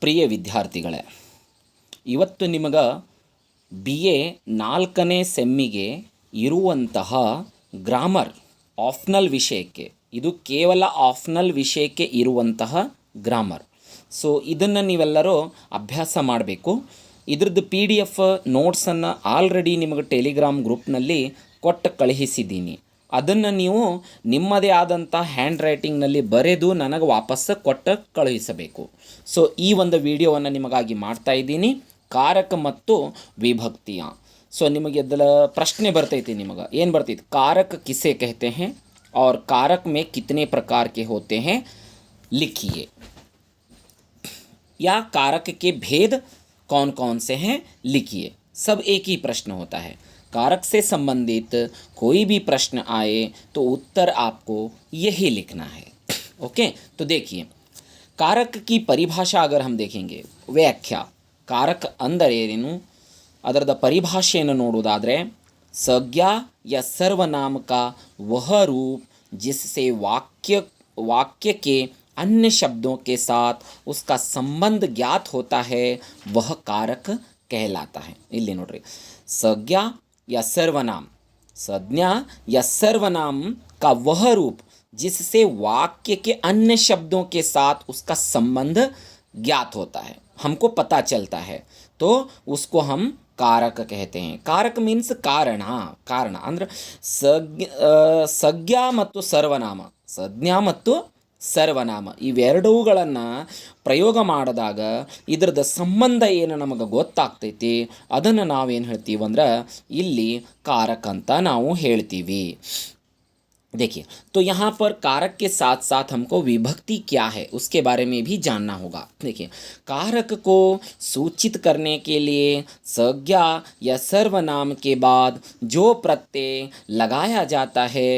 ಪ್ರಿಯ ವಿದ್ಯಾರ್ಥಿಗಳೇ, ಇವತ್ತು ನಿಮಗೆ ಬಿ ಎ 4ನೇ ಸೆಮ್ಮಿಗೆ ಇರುವಂತಹ ಗ್ರಾಮರ್ ಆಪ್ಷನಲ್ ವಿಷಯಕ್ಕೆ, ಇದು ಕೇವಲ ಆಪ್ಷನಲ್ ವಿಷಯಕ್ಕೆ ಇರುವಂತಹ ಗ್ರಾಮರ್. ಸೊ ಇದನ್ನು ನೀವೆಲ್ಲರೂ ಅಭ್ಯಾಸ ಮಾಡಬೇಕು. ಇದ್ರದ್ದು PDF ನೋಟ್ಸನ್ನು ಆಲ್ರೆಡಿ ನಿಮಗೆ ಟೆಲಿಗ್ರಾಮ್ ಗ್ರೂಪ್ನಲ್ಲಿ ಕೊಟ್ಟು ಕಳುಹಿಸಿದ್ದೀನಿ. ಅದನ್ನು ನೀವು ನಿಮ್ಮದೇ ಆದಂಥ ಹ್ಯಾಂಡ್ ರೈಟಿಂಗ್ನಲ್ಲಿ ಬರೆದು ನನಗೆ ವಾಪಸ್ಸು ಕೊಟ್ಟು ಕಳುಹಿಸಬೇಕು. ಸೊ ಈ ಒಂದು ವಿಡಿಯೋವನ್ನು ನಿಮಗಾಗಿ ಮಾಡ್ತಾ ಇದ್ದೀನಿ, ಕಾರಕ ಮತ್ತು ವಿಭಕ್ತಿಯ. ಸೊ ನಿಮಗೆ ಅದರ ಪ್ರಶ್ನೆ ಬರ್ತೈತಿ, ನಿಮಗೆ ಏನು ಬರ್ತೈತಿ, कारक किसे कहते हैं और कारक में कितने प्रकार के होते हैं, लिखिए. या कारक के भेद कौन कौन से हैं, लिखिए. सब एक ही प्रश्न होता है. कारक से संबंधित कोई भी प्रश्न आए तो उत्तर आपको यही लिखना है. ओके, तो देखिए कारक की परिभाषा अगर हम देखेंगे, व्याख्या, कारक अंदरेनु ಅದರದ ಪರಿಭಾಷೆಯನ್ನು ನೋಡುವುದಾದರೆ, संज्ञा या सर्वनाम का वह रूप जिससे वाक्य के अन्य शब्दों के साथ उसका संबंध ज्ञात होता है, वह कारक कहलाता है. ಇಲ್ಲಿ ನೋಡ್ರಿ, संज्ञा या सर्वनाम का वह रूप जिससे वाक्य के अन्य शब्दों के साथ उसका संबंध ज्ञात होता है, हमको पता चलता है, तो उसको हम कारक कहते हैं. कारक मीन्स कारण. ಕಾರಣ ಅಂದ್ರೆ ಸಂಜ್ಞಾ ಮತ್ತು ಸರ್ವನಾಮ, ಸಂಜ್ಞಾ ಮತ್ತು ಸರ್ವನಾಮ ಇವೆರಡೂಗಳನ್ನು ಪ್ರಯೋಗ ಮಾಡಿದಾಗ ಇದ್ರದ್ದು ಸಂಬಂಧ ಏನು ನಮಗೆ ಗೊತ್ತಾಗ್ತೈತಿ, ಅದನ್ನು ನಾವೇನು ಹೇಳ್ತೀವಿ ಅಂದ್ರೆ ಇಲ್ಲಿ कारक ಅಂತ ನಾವು ಹೇಳ್ತೀವಿ. देखिए, तो यहाँ पर कारक के साथ साथ हमको विभक्ति क्या है उसके बारे में भी जानना होगा. देखिए, कारक को सूचित करने के लिए संज्ञा या सर्वनाम के बाद जो प्रत्यय लगाया जाता है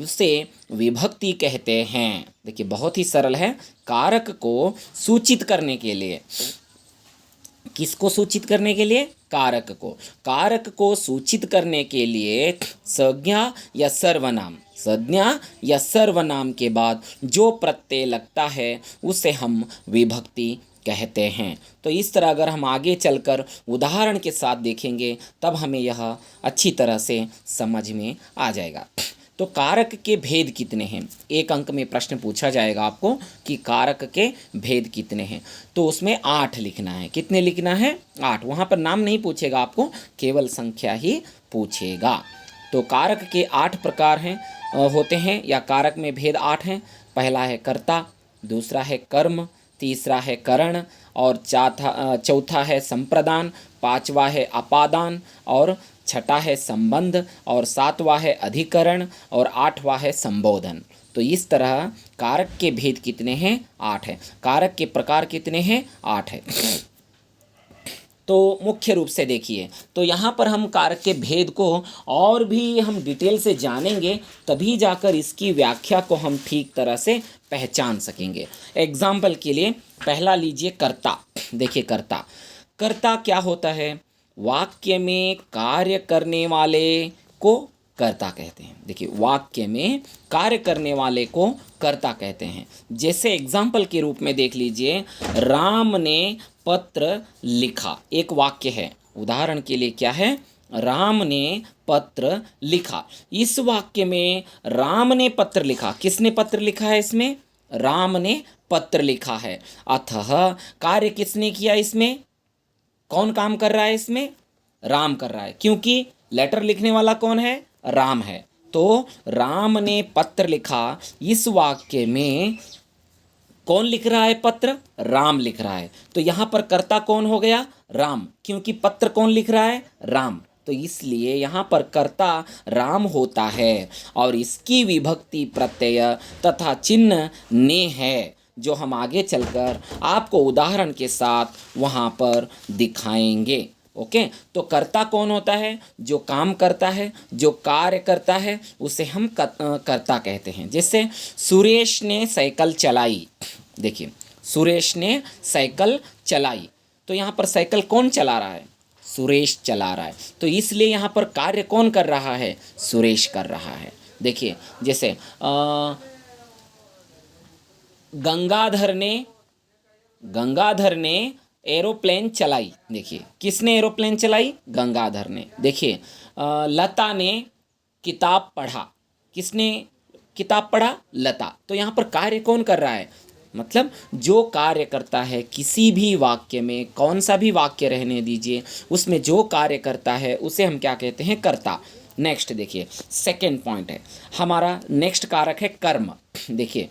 उसे विभक्ति कहते हैं. देखिए, बहुत ही सरल है. कारक को सूचित करने के लिए, किसको सूचित करने के लिए, कारक को सूचित करने के लिए संज्ञा या सर्वनाम के बाद जो प्रत्यय लगता है उसे हम विभक्ति कहते हैं. तो इस तरह अगर हम आगे चलकर उदाहरण के साथ देखेंगे तब हमें यह अच्छी तरह से समझ में आ जाएगा. तो कारक के भेद कितने हैं, एक अंक में प्रश्न पूछा जाएगा आपको कि कारक के भेद कितने हैं, तो उसमें 8 लिखना है. कितने लिखना है, 8. वहाँ पर नाम नहीं पूछेगा आपको, केवल संख्या ही पूछेगा. तो कारक के 8 प्रकार होते हैं या कारक में भेद 8 हैं. पहला है कर्ता, दूसरा है कर्म, तीसरा है करण, और चौथा है संप्रदान, पांचवा है अपादान, और छठा है संबंध, और सातवां है अधिकरण, और 8वां है संबोधन. तो इस तरह कारक के भेद कितने हैं, 8 है. कारक के प्रकार कितने हैं, 8 है. तो मुख्य रूप से देखिए, तो यहाँ पर हम कारक के भेद को और भी हम डिटेल से जानेंगे, तभी जाकर इसकी व्याख्या को हम ठीक तरह से पहचान सकेंगे. एग्जाम्पल के लिए पहला लीजिए कर्ता. देखिए, कर्ता क्या होता है, वाक्य में कार्य करने वाले को कर्ता कहते हैं. देखिए, वाक्य में कार्य करने वाले को कर्ता कहते हैं. जैसे एग्जाम्पल के रूप में देख लीजिए, राम ने पत्र लिखा, एक वाक्य है. उदाहरण के लिए क्या है, राम ने पत्र लिखा. इस वाक्य में राम ने पत्र लिखा, किसने पत्र लिखा है, इसमें राम ने पत्र लिखा है. अतः कार्य किसने किया, इसमें कौन काम कर रहा है, इसमें राम कर रहा है, क्योंकि लेटर लिखने वाला कौन है, राम है. तो राम ने पत्र लिखा, इस वाक्य में कौन लिख रहा है पत्र, राम लिख रहा है. तो यहाँ पर कर्ता कौन हो गया, राम, क्योंकि पत्र कौन लिख रहा है, राम. तो इसलिए यहाँ पर कर्ता राम होता है, और इसकी विभक्ति प्रत्यय तथा चिन्ह ने है, जो हम आगे चलकर आपको उदाहरण के साथ वहाँ पर दिखाएंगे. ओके, तो कर्ता कौन होता है, जो काम करता है, जो कार्य करता है, उसे हम कर्ता कहते हैं. जैसे सुरेश ने साइकिल चलाई. देखिए, सुरेश ने साइकिल चलाई, तो यहाँ पर साइकिल कौन चला रहा है, सुरेश चला रहा है. तो इसलिए यहाँ पर कार्य कौन कर रहा है, सुरेश कर रहा है. देखिए, जैसे गंगाधर ने गंगाधर ने एरोप्लेन चलाई। देखिए किसने एरोप्लेन चलाई? गंगाधर ने। देखिए लता ने किताब पढ़ा। किसने किताब पढ़ा? लता। तो यहाँ पर कार्य कौन कर रहा है? मतलब जो कार्य करता है किसी भी वाक्य में, कौन सा भी वाक्य रहने दीजिए, उसमें जो कार्य करता है उसे हम क्या कहते हैं? कर्ता। नेक्स्ट देखिए सेकंड पॉइंट है हमारा, नेक्स्ट कारक है कर्म। देखिए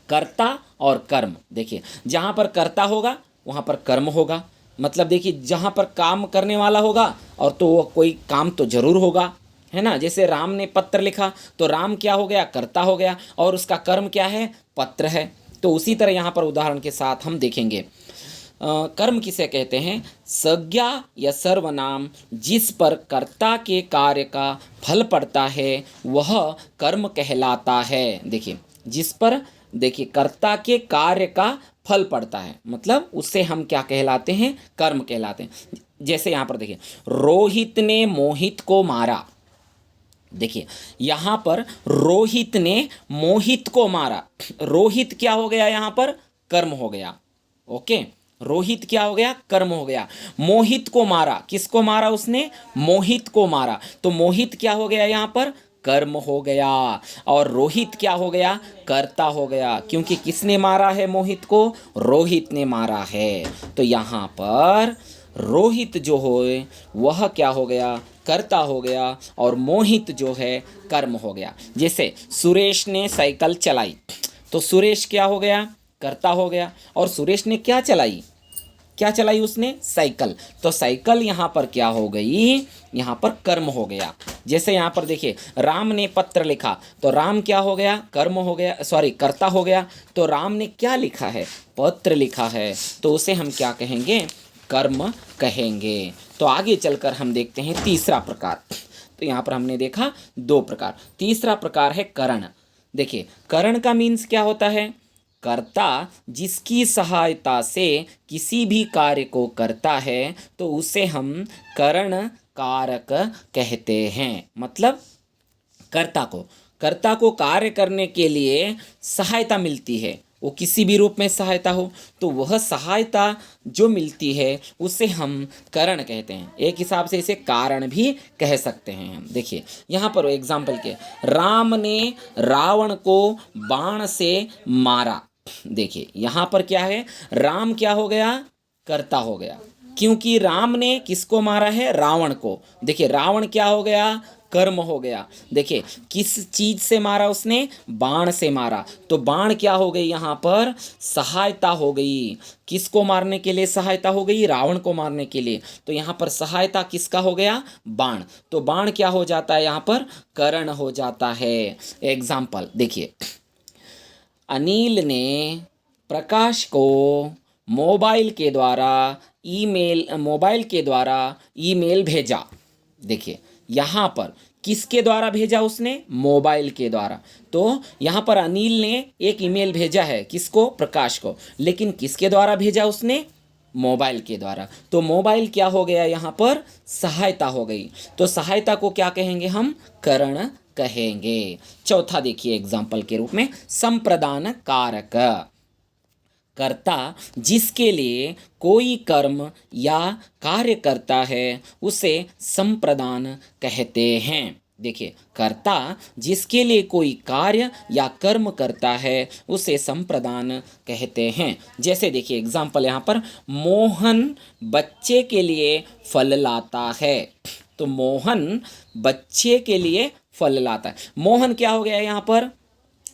कर्ता और कर्म। देखिए जहाँ पर कर्ता होगा वहाँ पर कर्म होगा। मतलब देखिए जहाँ पर काम करने वाला होगा और तो वो कोई काम तो जरूर होगा, है ना। जैसे राम ने पत्र लिखा तो राम क्या हो गया? कर्ता हो गया, और उसका कर्म क्या है? पत्र है। तो उसी तरह यहाँ पर उदाहरण के साथ हम देखेंगे कर्म किसे कहते हैं? संज्ञा या सर्वनाम जिस पर कर्ता के कार्य का फल पड़ता है वह कर्म कहलाता है। देखिए जिस पर, देखिए कर्ता के कार्य का फल पड़ता है मतलब उससे हम क्या कहलाते हैं? कर्म कहलाते हैं। जैसे यहाँ पर देखिए रोहित ने मोहित को मारा। देखिए यहाँ पर रोहित ने मोहित को मारा। रोहित क्या हो गया? यहाँ पर कर्म हो गया। ओके, रोहित क्या हो गया? कर्म हो गया। मोहित को मारा, किसको मारा उसने? मोहित को मारा। तो मोहित क्या हो गया? यहाँ पर कर्म हो गया। और रोहित क्या हो गया? कर्ता हो गया, क्योंकि किसने मारा है मोहित को? रोहित ने मारा है। तो यहाँ पर रोहित जो हो वह क्या हो गया? कर्ता हो गया, और मोहित जो है कर्म हो गया। जैसे सुरेश ने साइकिल चलाई, तो सुरेश क्या हो गया? कर्ता हो गया। और सुरेश ने क्या चलाई? क्या चलाई उसने? साइकिल। तो साइकिल यहाँ पर क्या हो गई? यहाँ पर कर्म हो गया। जैसे यहाँ पर देखिए राम ने पत्र लिखा, तो राम क्या हो गया? कर्म हो गया, सॉरी कर्ता हो गया। तो राम ने क्या लिखा है? पत्र लिखा है, तो उसे हम क्या कहेंगे? कर्म कहेंगे। तो आगे चलकर हम देखते हैं तीसरा प्रकार। तो यहाँ पर हमने देखा दो प्रकार, तीसरा प्रकार है करण। देखिए करण का मीन्स क्या होता है? कर्ता जिसकी सहायता से किसी भी कार्य को करता है तो उसे हम करण कारक कहते हैं। मतलब कर्ता को कार्य करने के लिए सहायता मिलती है, वो किसी भी रूप में सहायता हो, तो वह सहायता जो मिलती है उसे हम करण कहते हैं। एक हिसाब से इसे कारण भी कह सकते हैं हम। देखिए यहाँ पर एग्जाम्पल के, राम ने रावण को बाण से मारा। देखिए यहाँ पर क्या है? राम क्या हो गया? कर्ता हो गया, क्योंकि राम ने किसको मारा है? रावण को। देखिए रावण क्या हो गया? कर्म हो गया। देखिए किस चीज से मारा उसने? बाण से मारा। तो बाण क्या हो गई? यहाँ पर सहायता हो गई। किसको मारने के लिए सहायता हो गई? रावण को मारने के लिए। तो यहाँ पर सहायता किसका हो गया? बाण। तो बाण क्या हो जाता है? यहाँ पर करण हो जाता है। एग्जाम्पल देखिए, अनिल ने प्रकाश को मोबाइल के द्वारा ईमेल भेजा। देखिए यहाँ पर किसके द्वारा भेजा उसने? मोबाइल के द्वारा। तो यहाँ पर अनिल ने एक ईमेल भेजा है, किसको? प्रकाश को। लेकिन किसके द्वारा भेजा उसने? मोबाइल के द्वारा। तो मोबाइल क्या हो गया? यहाँ पर सहायता हो गई। तो सहायता को क्या कहेंगे हम? करण कहेंगे। चौथा देखिए एग्जाम्पल के रूप में, संप्रदान कारक। कर्ता जिसके लिए कोई कर्म या कार्य करता है उसे संप्रदान कहते हैं। देखिए कर्ता जिसके लिए कोई कार्य या कर्म करता है उसे संप्रदान कहते हैं। जैसे देखिए एग्जाम्पल यहाँ पर, मोहन बच्चे के लिए फल लाता है। तो मोहन बच्चे के लिए फल लाता है। मोहन क्या हो गया? यहाँ पर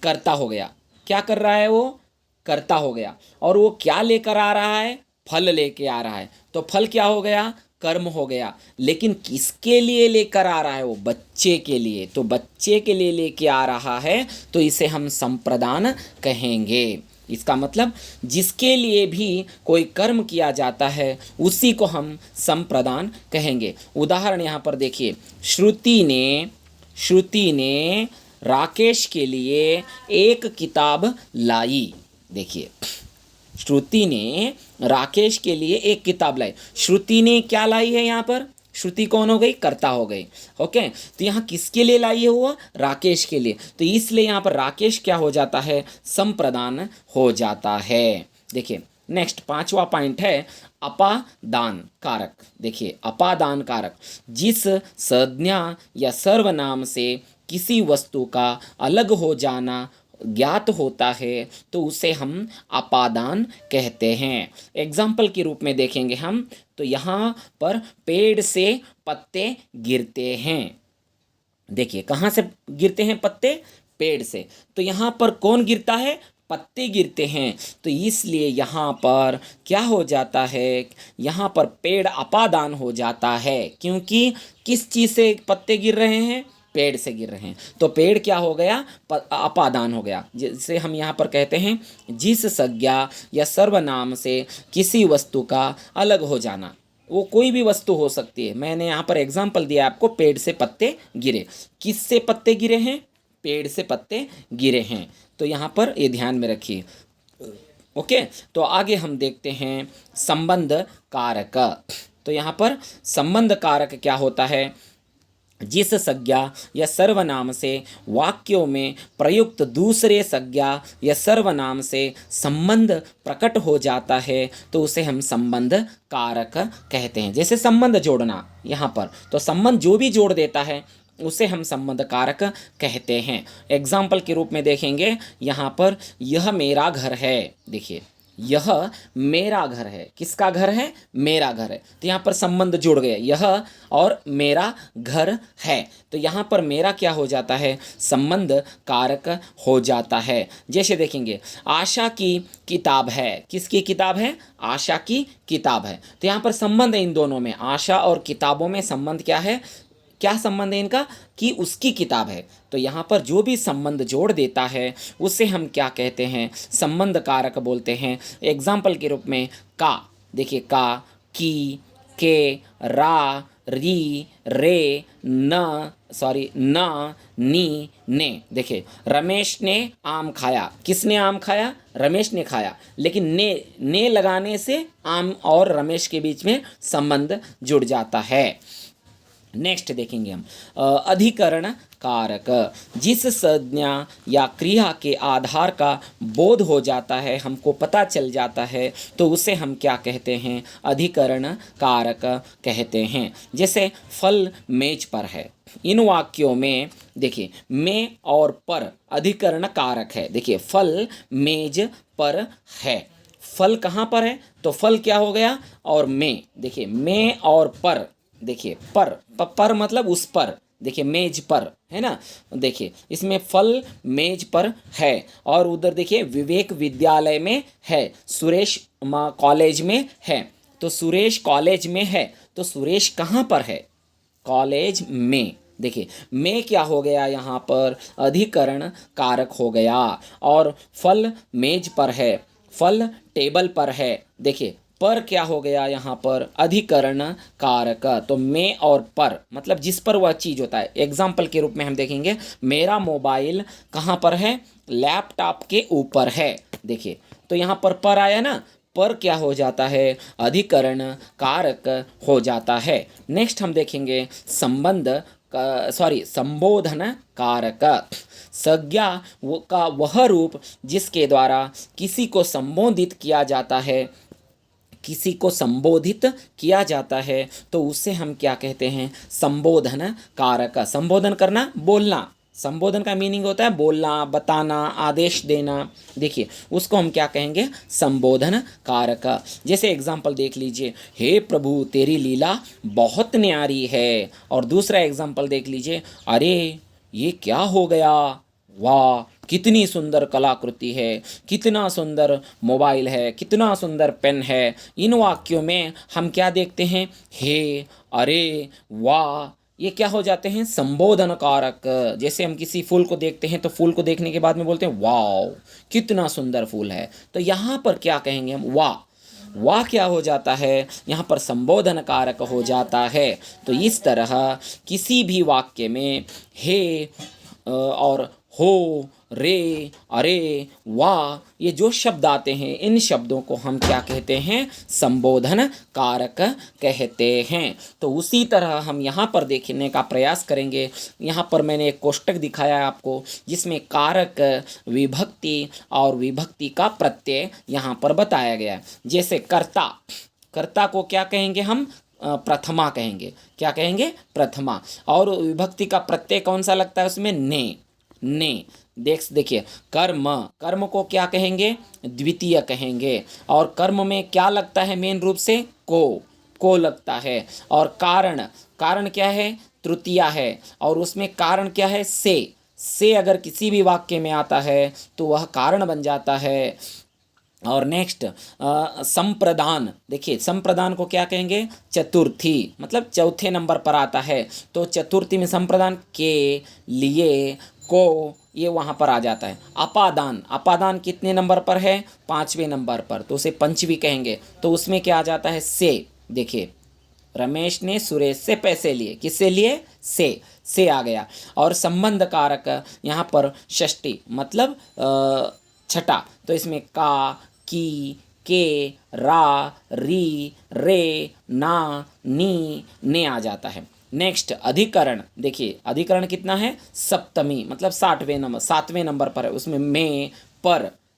कर्ता हो गया। क्या कर रहा है वो? कर्ता हो गया। और वो क्या लेकर आ रहा है? फल लेके आ रहा है। तो फल क्या हो गया? कर्म हो गया। लेकिन किसके लिए लेकर आ रहा है? वो बच्चे के लिए। तो बच्चे के लिए लेके आ रहा है तो इसे हम संप्रदान कहेंगे। इसका मतलब जिसके लिए भी कोई कर्म किया जाता है उसी को हम संप्रदान कहेंगे। उदाहरण यहाँ पर देखिए, श्रुति ने राकेश के लिए एक किताब लाई। देखिए श्रुति ने राकेश के लिए एक किताब लाई। श्रुति ने क्या लाई है? यहाँ पर श्रुति कौन हो गई? कर्ता हो गई। ओके, तो यहाँ किसके लिए लाई है वो? राकेश के लिए। तो इसलिए यहाँ पर राकेश क्या हो जाता है? संप्रदान हो जाता है। देखिए नेक्स्ट पांचवा पॉइंट है अपादान कारक। देखिए अपादान कारक, जिस संज्ञा या सर्वनाम से किसी वस्तु का अलग हो जाना ज्ञात होता है तो उसे हम अपादान कहते हैं। एग्जाम्पल के रूप में देखेंगे हम तो यहाँ पर पेड़ से पत्ते गिरते हैं। देखिए कहाँ से गिरते हैं पत्ते? पेड़ से। तो यहाँ पर कौन गिरता है? पत्ते गिरते हैं। तो इसलिए यहाँ पर क्या हो जाता है? यहाँ पर पेड़ अपादान हो जाता है, क्योंकि किस चीज़ से पत्ते गिर रहे हैं? पेड़ से गिर रहे हैं। तो पेड़ क्या हो गया? अपादान हो गया। जिसे हम यहाँ पर कहते हैं जिस संज्ञा या सर्वनाम से किसी वस्तु का अलग हो जाना। वो कोई भी वस्तु हो सकती है। मैंने यहाँ पर एग्जाम्पल दिया आपको, पेड़ से पत्ते गिरे। किससे पत्ते गिरे हैं? पेड़ से पत्ते गिरे हैं। तो यहाँ पर ये ध्यान में रखिए। ओके, तो आगे हम देखते हैं संबंध कारक। तो यहाँ पर संबंध कारक क्या होता है? जिस संज्ञा या सर्वनाम से वाक्यों में प्रयुक्त दूसरे संज्ञा या सर्वनाम से संबंध प्रकट हो जाता है तो उसे हम संबंध कारक कहते हैं। जैसे संबंध जोड़ना यहाँ पर, तो संबंध जो भी जोड़ देता है उसे हम संबंध कारक कहते हैं। एग्जाम्पल के रूप में देखेंगे यहाँ पर, यह मेरा घर है। देखिए यह मेरा घर है। किसका घर है? मेरा घर है। तो यहाँ पर संबंध जुड़ गए, यह और मेरा घर है। तो यहाँ पर मेरा क्या हो जाता है? संबंध कारक हो जाता है। जैसे देखेंगे आशा की किताब है। किसकी किताब है? आशा की किताब है। तो यहाँ पर संबंध है इन दोनों में, आशा और किताबों में संबंध क्या है? क्या संबंध है इनका? कि उसकी किताब है। तो यहाँ पर जो भी संबंध जोड़ देता है उसे हम क्या कहते हैं? संबंध कारक बोलते हैं। एग्जाम्पल के रूप में का, देखिए का, की, के, रा, री, रे, न, नी, ने। देखिए रमेश ने आम खाया। किसने आम खाया? रमेश ने खाया। लेकिन ने लगाने से आम और रमेश के बीच में संबंध जुड़ जाता है। नेक्स्ट देखेंगे हम अधिकरण कारक। जिस संज्ञा या क्रिया के आधार का बोध हो जाता है, हमको पता चल जाता है, तो उसे हम क्या कहते हैं? अधिकरण कारक कहते हैं। जैसे फल मेज पर है। इन वाक्यों में देखिए में और पर अधिकरण कारक है। देखिए फल मेज पर है। फल कहाँ पर है? तो फल क्या हो गया? और में। देखिए में और पर, देखिए पर मतलब उस पर। देखिए मेज पर है ना। देखिए इसमें फल मेज पर है। और उधर देखिए विवेक विद्यालय में है, सुरेश कॉलेज में है। तो सुरेश कॉलेज में है, तो सुरेश कहाँ पर है? कॉलेज में। देखिए में क्या हो गया? यहाँ पर अधिकरण कारक हो गया। और फल मेज पर है, फल टेबल पर है। देखिए पर क्या हो गया? यहाँ पर अधिकरण कारक। तो में और पर मतलब जिस पर वह चीज़ होता है। एग्जाम्पल के रूप में हम देखेंगे मेरा मोबाइल कहाँ पर है? लैपटॉप के ऊपर है। देखिए तो यहाँ पर आया ना, पर क्या हो जाता है? अधिकरण कारक हो जाता है। नेक्स्ट हम देखेंगे संबोधन कारक। संज्ञा का वह रूप जिसके द्वारा किसी को संबोधित किया जाता है, किसी को संबोधित किया जाता है, तो उसे हम क्या कहते हैं? संबोधन कारक। संबोधन करना, बोलना। संबोधन का मीनिंग होता है बोलना, बताना, आदेश देना। देखिए उसको हम क्या कहेंगे? संबोधन कारक। जैसे एग्जाम्पल देख लीजिए, हे प्रभु तेरी लीला बहुत न्यारी है। और दूसरा एग्जाम्पल देख लीजिए, अरे ये क्या हो गया? वाह कितनी सुंदर कलाकृति है, कितना सुंदर मोबाइल है, कितना सुंदर पेन है। इन वाक्यों में हम क्या देखते हैं? हे, अरे, वाह, ये क्या हो जाते हैं? संबोधन कारक। जैसे हम किसी फूल को देखते हैं तो फूल को देखने के बाद में बोलते हैं वाह कितना सुंदर फूल है। तो यहाँ पर क्या कहेंगे हम? वाह। वाह क्या हो जाता है? यहाँ पर संबोधन कारक हो जाता है। तो इस तरह किसी भी वाक्य में हे और हो, रे, अरे, वाह, ये जो शब्द आते हैं इन शब्दों को हम क्या कहते हैं? संबोधन कारक कहते हैं। तो उसी तरह हम यहाँ पर देखने का प्रयास करेंगे। यहाँ पर मैंने एक कोष्टक दिखाया है आपको, जिसमें कारक, विभक्ति और विभक्ति का प्रत्यय यहाँ पर बताया गया है। जैसे कर्ता, कर्ता को क्या कहेंगे हम? प्रथमा कहेंगे। क्या कहेंगे? प्रथमा। और विभक्ति का प्रत्यय कौन सा लगता है उसमें? ने। ने। देखिए, कर्म, कर्म को क्या कहेंगे? द्वितीय कहेंगे। और कर्म में क्या लगता है मेन रूप से? को लगता है। और कारण, कारण क्या है? तृतीया है। और उसमें कारण क्या है? से अगर किसी भी वाक्य में आता है तो वह कारण बन जाता है। और नेक्स्ट संप्रदान, देखिए संप्रदान को क्या कहेंगे? चतुर्थी, मतलब चौथे नंबर पर आता है। तो चतुर्थी में संप्रदान के, लिए, को, ये वहाँ पर आ जाता है। अपादान, अपादान कितने नंबर पर है? 5वें नंबर पर, तो उसे पंचवी कहेंगे। तो उसमें क्या आ जाता है? से। देखिए, रमेश ने सुरेश से पैसे लिए, किससे लिए? से आ गया। और संबंध कारक यहाँ पर षष्ठी, मतलब छठा। तो इसमें का, की, के, रा, री, रे, ना, नी, ने आ जाता है। नेक्स्ट अधिकरण, देखिए अधिकरण कितना है? सप्तमी, मतलब 7वें नंबर पर है। उसमें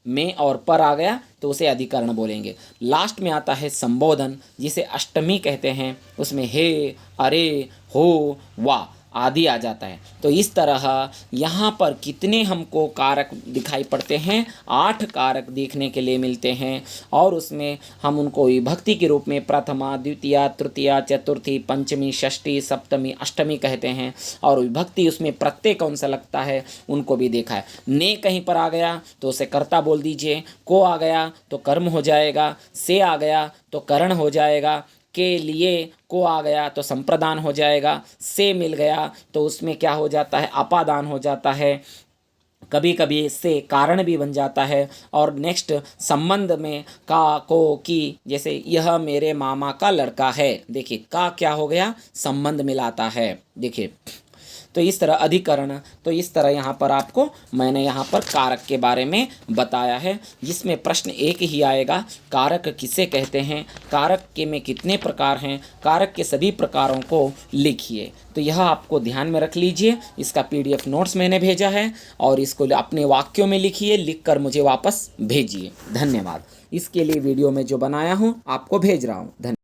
में और पर आ गया तो उसे अधिकरण बोलेंगे। लास्ट में आता है संबोधन, जिसे अष्टमी कहते हैं। उसमें हे, अरे, हो, वाह आदि आ जाता है। तो इस तरह यहाँ पर कितने हमको कारक दिखाई पड़ते हैं? 8 कारक देखने के लिए मिलते हैं। और उसमें हम उनको विभक्ति के रूप में प्रथमा, द्वितीया, तृतीया, चतुर्थी, पंचमी, षष्ठी, सप्तमी, अष्टमी कहते हैं। और विभक्ति उसमें प्रत्यय कौन सा लगता है उनको भी देखा है। ने कहीं पर आ गया तो उसे कर्ता बोल दीजिए, को आ गया तो कर्म हो जाएगा, से आ गया तो करण हो जाएगा, के लिए को आ गया तो संप्रदान हो जाएगा, से मिल गया तो उसमें क्या हो जाता है? अपादान हो जाता है। कभी कभी इससे कारण भी बन जाता है। और नेक्स्ट संबंध में का, को, की, जैसे यह मेरे मामा का लड़का है। देखिए का क्या हो गया? संबंध मिलाता है। देखिए, तो इस तरह अधिकरण, तो इस तरह यहाँ पर आपको मैंने यहाँ पर कारक के बारे में बताया है, जिसमें प्रश्न एक ही आएगा, कारक किसे कहते हैं, कारक के में कितने प्रकार हैं, कारक के सभी प्रकारों को लिखिए। तो यह आपको ध्यान में रख लीजिए। इसका PDF नोट्स मैंने भेजा है और इसको अपने वाक्यों में लिखिए, लिखकर मुझे वापस भेजिए। धन्यवाद। इसके लिए वीडियो में जो बनाया हूँ आपको भेज रहा हूँ। धन्यवाद।